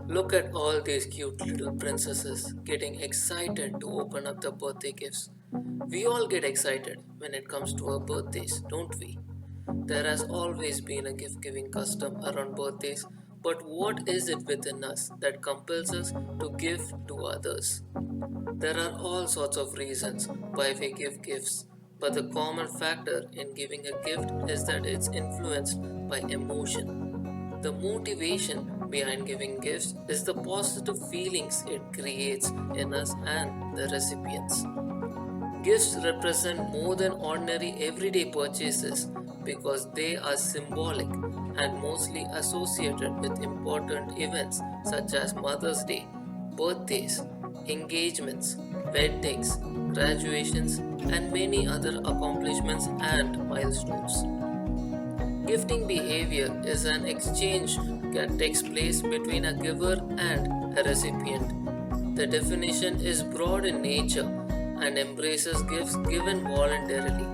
Look at all these cute little princesses getting excited to open up the birthday gifts. We all get excited when it comes to our birthdays, don't we? There has always been a gift giving custom around birthdays, but what is it within us that compels us to give to others? There are all sorts of reasons why we give gifts, but the common factor in giving a gift is that it's influenced by emotion. The motivation behind giving gifts is the positive feelings it creates in us and the recipients. Gifts represent more than ordinary everyday purchases because they are symbolic and mostly associated with important events such as Mother's Day, birthdays, engagements, weddings, graduations, and many other accomplishments and milestones. Gifting behavior is an exchange that takes place between a giver and a recipient. The definition is broad in nature and embraces gifts given voluntarily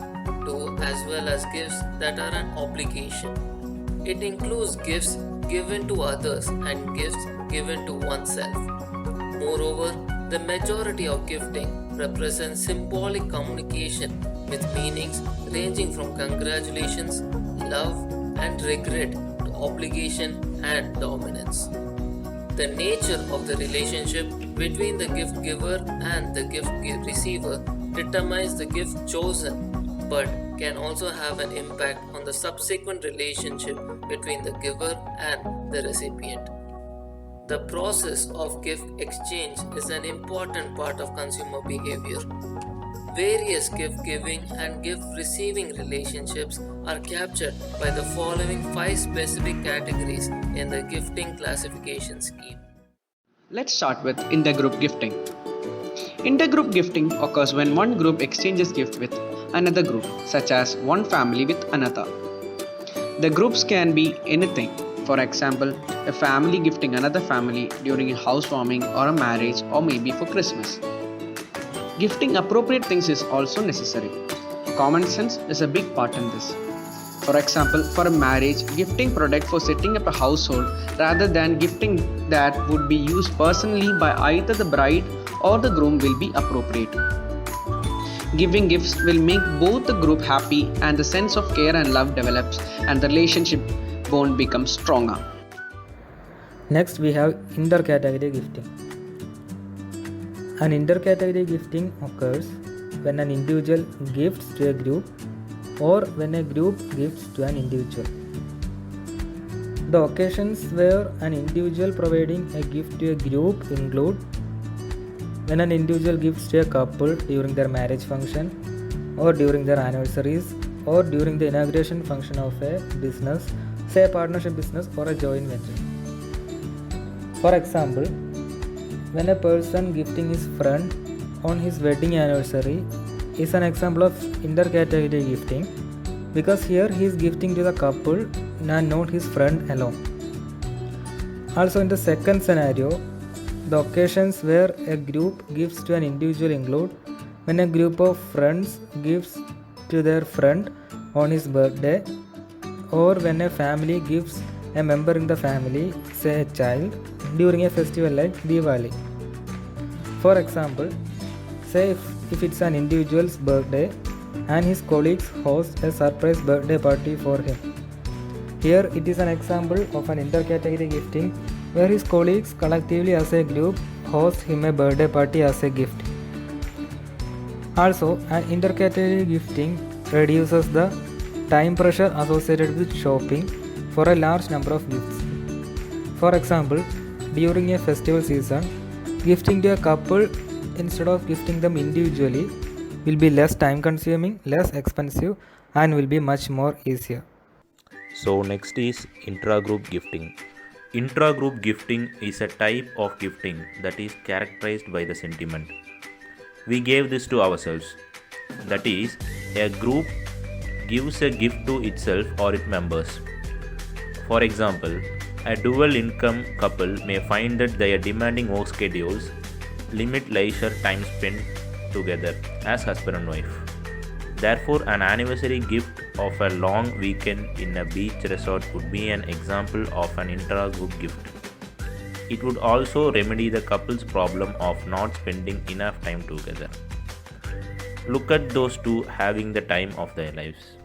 to as well as gifts that are an obligation. It includes gifts given to others and gifts given to oneself. Moreover, the majority of gifting represents symbolic communication with meanings ranging from congratulations, love, and regret to obligation and dominance. The nature of the relationship between the gift giver and the gift receiver determines the gift chosen, but can also have an impact on the subsequent relationship between the giver and the recipient. The process of gift exchange is an important part of consumer behavior. Various gift giving and gift receiving relationships are captured by the following five specific categories in the gifting classification scheme. Let's start with intergroup gifting. Intergroup gifting occurs when one group exchanges gift with another group, such as one family with another. The groups can be anything. For example, a family gifting another family during a housewarming or a marriage or maybe for Christmas. Gifting appropriate things is also necessary. Common sense is a big part in this. For example, for a marriage, gifting product for setting up a household rather than gifting that would be used personally by either the bride or the groom will be appropriate. Giving gifts will make both the group happy and the sense of care and love develops and the relationship bond becomes stronger. Next, we have intercategory gifting. An intercategory gifting occurs when an individual gifts to a group or when a group gifts to an individual. The occasions where an individual providing a gift to a group include when an individual gives to a couple during their marriage function or during their anniversaries or during the inauguration function of a business, say a partnership business or a joint venture. For example, when a person gifting his friend on his wedding anniversary is an example of intercategory gifting because here he is gifting to the couple and not his friend alone. Also, in the second scenario, the occasions where a group gives to an individual include when a group of friends gives to their friend on his birthday or when a family gives a member in the family, say a child, during a festival like Diwali. For example, say if it's an individual's birthday and his colleagues host a surprise birthday party for him. Here it is an example of an intercategory gifting where his colleagues collectively as a group host him a birthday party as a gift. Also, an intercategory gifting reduces the time pressure associated with shopping for a large number of gifts. For example, during a festival season, gifting to a couple instead of gifting them individually will be less time consuming, less expensive, and will be much more easier. So next is intra-group gifting. Intra-group gifting is a type of gifting that is characterized by the sentiment. We gave this to ourselves. That is, a group gives a gift to itself or its members. For example, a dual income couple may find that their demanding work schedules limit leisure time spent together as husband and wife. Therefore, an anniversary gift of a long weekend in a beach resort would be an example of an intra-group gift. It would also remedy the couple's problem of not spending enough time together. Look at those two having the time of their lives.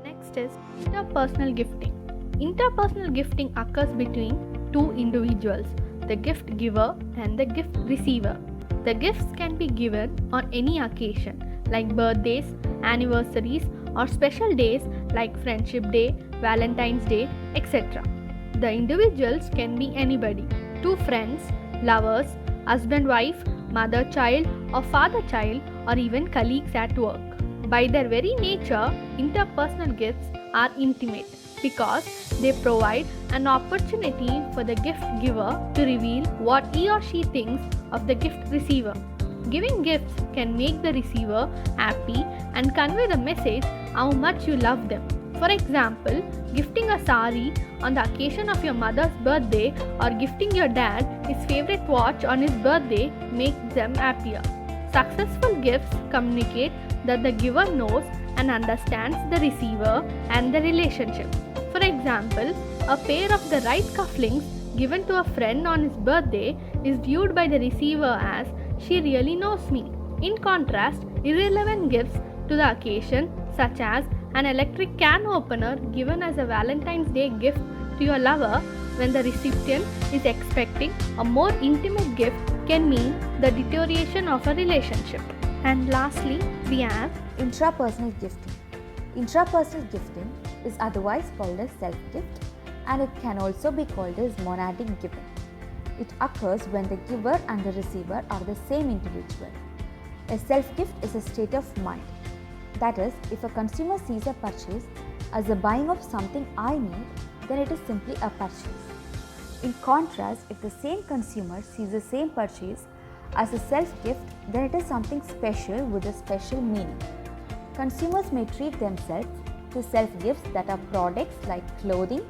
Next is interpersonal gifting. Interpersonal gifting occurs between two individuals, the gift giver and the gift receiver. The gifts can be given on any occasion like birthdays, anniversaries, or special days like Friendship Day, Valentine's Day, etc. The individuals can be anybody: two friends, lovers, husband-wife, mother-child, or father-child, or even colleagues at work. By their very nature, interpersonal gifts are intimate because they provide an opportunity for the gift giver to reveal what he or she thinks of the gift receiver. Giving gifts can make the receiver happy and convey the message how much you love them. For example, gifting a sari on the occasion of your mother's birthday or gifting your dad his favorite watch on his birthday makes them happier. Successful gifts communicate that the giver knows and understands the receiver and the relationship. For example, a pair of the right cufflinks given to a friend on his birthday is viewed by the receiver as "she really knows me." In contrast, irrelevant gifts to the occasion, such as an electric can opener given as a Valentine's Day gift to your lover when the recipient is expecting a more intimate gift, can mean the deterioration of a relationship. And lastly, we have Intrapersonal gifting. Intrapersonal gifting is otherwise called as self-gift, and it can also be called as monadic giving. It occurs when the giver and the receiver are the same individual. A self-gift is a state of mind. That is, if a consumer sees a purchase as a buying of something I need, then it is simply a purchase. In contrast, if the same consumer sees the same purchase as a self-gift, then it is something special with a special meaning. Consumers may treat themselves to self-gifts that are products like clothing,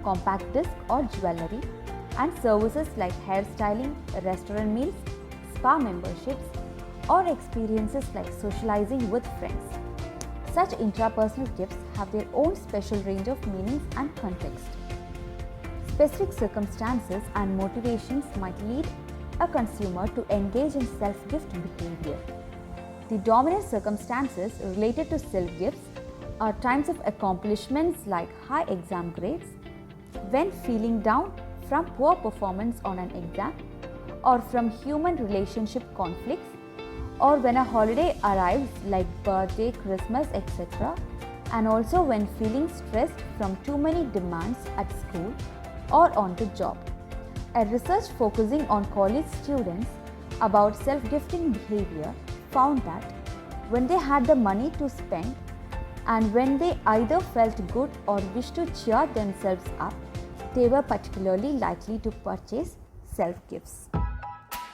compact disc or jewelry, and services like hairstyling, restaurant meals, spa memberships, or experiences like socializing with friends. Such intrapersonal gifts have their own special range of meanings and context. Specific circumstances and motivations might lead a consumer to engage in self-gift behavior. The dominant circumstances related to self-gifts are times of accomplishments like high exam grades, when feeling down from poor performance on an exam, or from human relationship conflicts, or when a holiday arrives like birthday, Christmas, etc., and also when feeling stressed from too many demands at school or on the job. A research focusing on college students about self-gifting behavior found that when they had the money to spend and when they either felt good or wished to cheer themselves up, they were particularly likely to purchase self-gifts.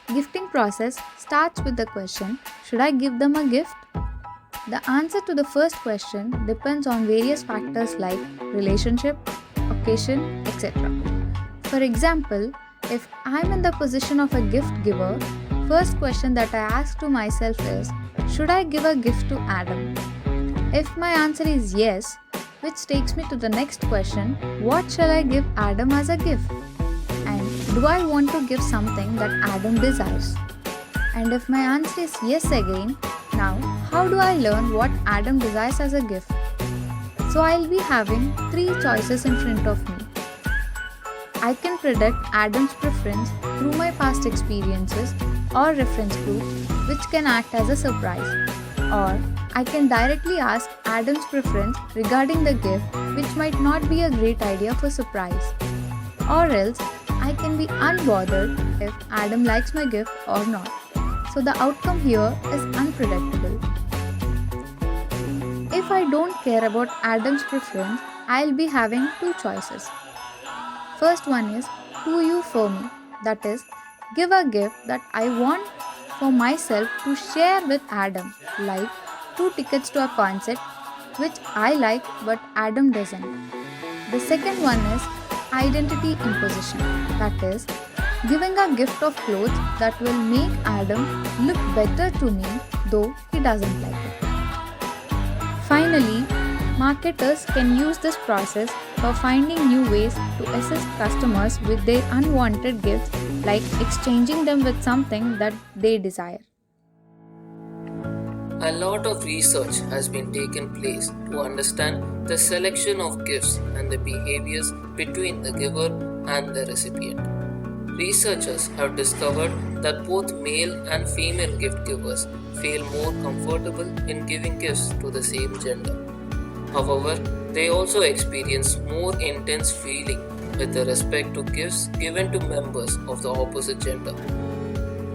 Gifting process starts with the question, should I give them a gift? The answer to the first question depends on various factors like relationship, occasion, etc. For example, if I'm in the position of a gift giver, first question that I ask to myself is, should I give a gift to Adam? If my answer is yes, which takes me to the next question, what shall I give Adam as a gift? And do I want to give something that Adam desires? And if my answer is yes again, now how do I learn what Adam desires as a gift? So I'll be having three choices in front of me. I can predict Adam's preference through my past experiences or reference group, which can act as a surprise. Or I can directly ask Adam's preference regarding the gift, which might not be a great idea for surprise. Or else I can be unbothered if Adam likes my gift or not. So the outcome here is unpredictable. If I don't care about Adam's preference, I'll be having two choices. First one is do you for me, that is, give a gift that I want for myself to share with Adam, like 2 tickets to a concert which I like but Adam doesn't. The second one is identity imposition, that is, giving a gift of clothes that will make Adam look better to me though he doesn't like it. Finally, marketers can use this process for finding new ways to assist customers with their unwanted gifts, like exchanging them with something that they desire. A lot of research has been taken place to understand the selection of gifts and the behaviors between the giver and the recipient. Researchers have discovered that both male and female gift givers feel more comfortable in giving gifts to the same gender. However, they also experience more intense feeling with respect to gifts given to members of the opposite gender.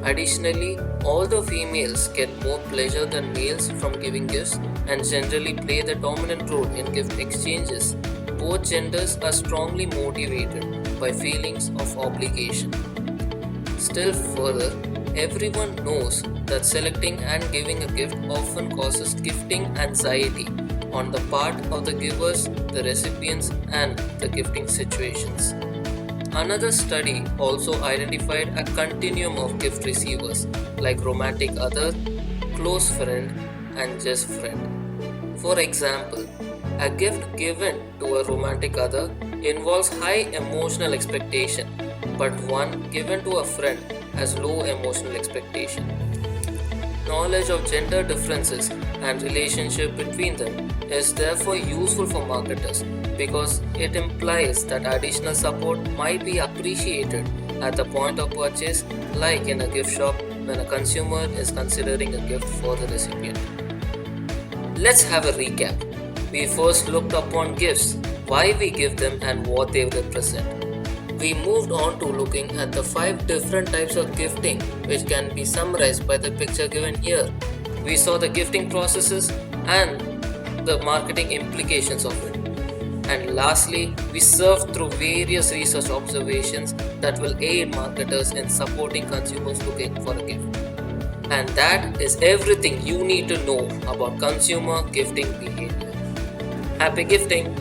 Additionally, although females get more pleasure than males from giving gifts and generally play the dominant role in gift exchanges, both genders are strongly motivated by feelings of obligation. Still further, everyone knows that selecting and giving a gift often causes gifting anxiety on the part of the givers, the recipients, and the gifting situations. Another study also identified a continuum of gift receivers like romantic other, close friend, and just friend. For example, a gift given to a romantic other involves high emotional expectation, but one given to a friend has low emotional expectation. Knowledge of gender differences and relationship between them is therefore useful for marketers because it implies that additional support might be appreciated at the point of purchase, like in a gift shop when a consumer is considering a gift for the recipient. Let's have a recap. We first looked upon gifts, why we give them and what they represent. We moved on to looking at the 5 different types of gifting which can be summarized by the picture given here. We saw the gifting processes and the marketing implications of it. And lastly, we surfed through various research observations that will aid marketers in supporting consumers looking for a gift. And that is everything you need to know about consumer gifting behavior. Happy gifting!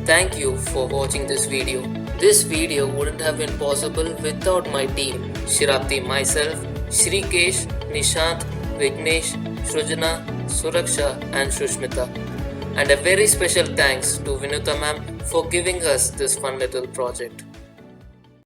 Thank you for watching this video. This video wouldn't have been possible without my team, Shirapti, myself, Shrikesh, Nishant, Vignesh, Shrujana, Suraksha and Shushmita. And a very special thanks to Vinuta ma'am for giving us this fun little project.